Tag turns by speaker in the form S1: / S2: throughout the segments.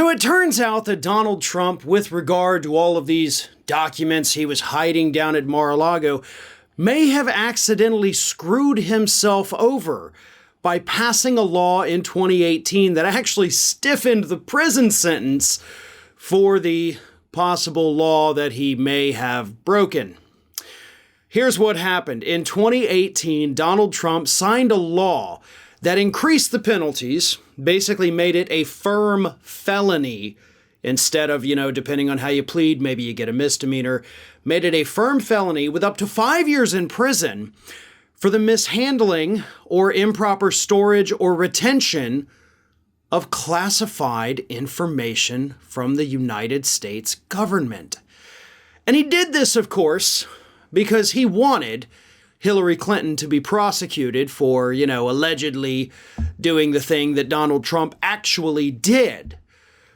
S1: So it turns out that Donald Trump, with regard to all of these documents he was hiding down at Mar-a-Lago, may have accidentally screwed himself over by passing a law in 2018 that actually stiffened the prison sentence for the possible law that he may have broken. Here's what happened. In 2018, Donald Trump signed a law that increased the penalties, basically made it a firm felony instead of, depending on how you plead, maybe you get a misdemeanor, made it a firm felony with up to 5 years in prison for the mishandling or improper storage or retention of classified information from the United States government. And he did this, of course, because he wanted Hillary Clinton to be prosecuted for, allegedly doing the thing that Donald Trump actually did.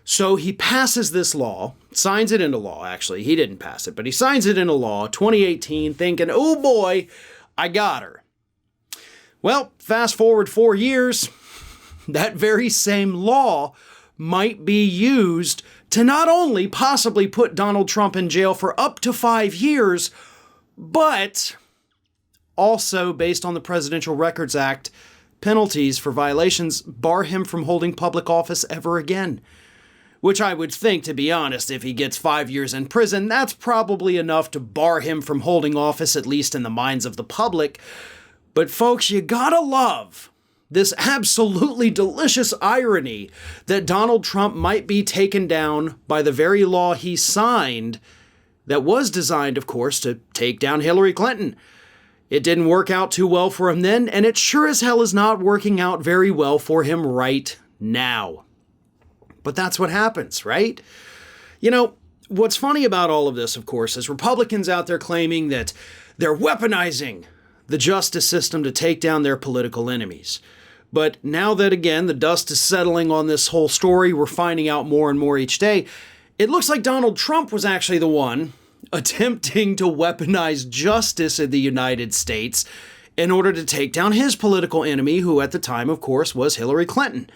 S1: So he passes this law, signs it into law, actually. He didn't pass it, but he signs it into law, 2018, thinking, oh boy, I got her. Well, fast forward 4 years, that very same law might be used to not only possibly put Donald Trump in jail for up to 5 years, but also, based on the Presidential Records Act, penalties for violations bar him from holding public office ever again. Which I would think, to be honest, if he gets 5 years in prison, that's probably enough to bar him from holding office, at least in the minds of the public. But folks, you gotta love this absolutely delicious irony that Donald Trump might be taken down by the very law he signed that was designed, of course, to take down Hillary Clinton. It didn't work out too well for him then, and it sure as hell is not working out very well for him right now. But that's what happens, right? What's funny about all of this, of course, is Republicans out there claiming that they're weaponizing the justice system to take down their political enemies. But now that, again, the dust is settling on this whole story, we're finding out more and more each day, it looks like Donald Trump was actually the one attempting to weaponize justice in the United States in order to take down his political enemy, who at the time, of course, was Hillary Clinton.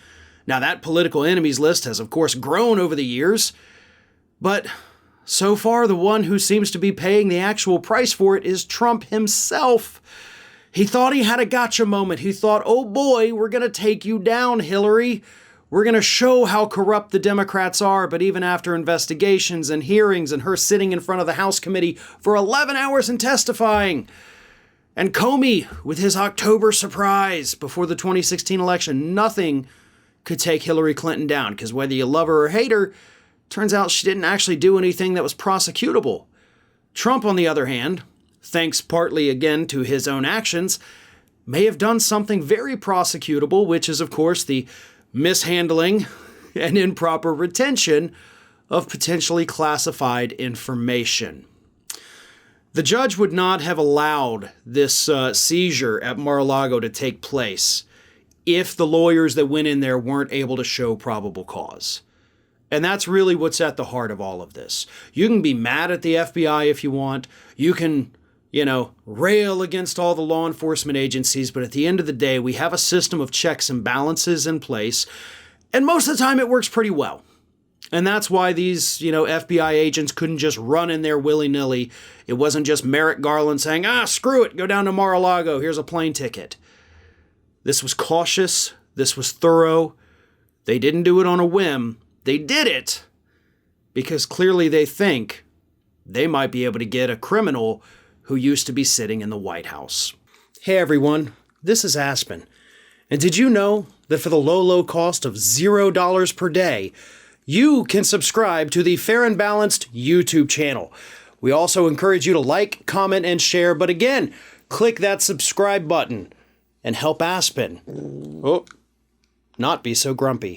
S1: Now, that political enemies list has, of course, grown over the years, but so far the one who seems to be paying the actual price for it is Trump himself. He thought he had a gotcha moment. He thought, oh boy, we're going to take you down, Hillary. We're going to show how corrupt the Democrats are, but even after investigations and hearings and her sitting in front of the House committee for 11 hours and testifying, and Comey with his October surprise before the 2016 election, nothing could take Hillary Clinton down, because whether you love her or hate her, turns out she didn't actually do anything that was prosecutable. Trump, on the other hand, thanks partly again to his own actions, may have done something very prosecutable, which is, of course, the mishandling and improper retention of potentially classified information. The judge would not have allowed this seizure at Mar-a-Lago to take place if the lawyers that went in there weren't able to show probable cause. And that's really what's at the heart of all of this. You can be mad at the FBI if you want. You can, rail against all the law enforcement agencies. But at the end of the day, we have a system of checks and balances in place. And most of the time it works pretty well. And that's why these, FBI agents couldn't just run in there willy-nilly. It wasn't just Merrick Garland saying, screw it, go down to Mar-a-Lago, here's a plane ticket. This was cautious. This was thorough. They didn't do it on a whim. They did it because clearly they think they might be able to get a criminal who used to be sitting in the White House. Hey everyone, this is Aspen. And did you know that for the low cost of $0 per day, you can subscribe to the Fair and Balanced YouTube channel. We also encourage you to like, comment, and share. But again, click that subscribe button and help Aspen not be so grumpy.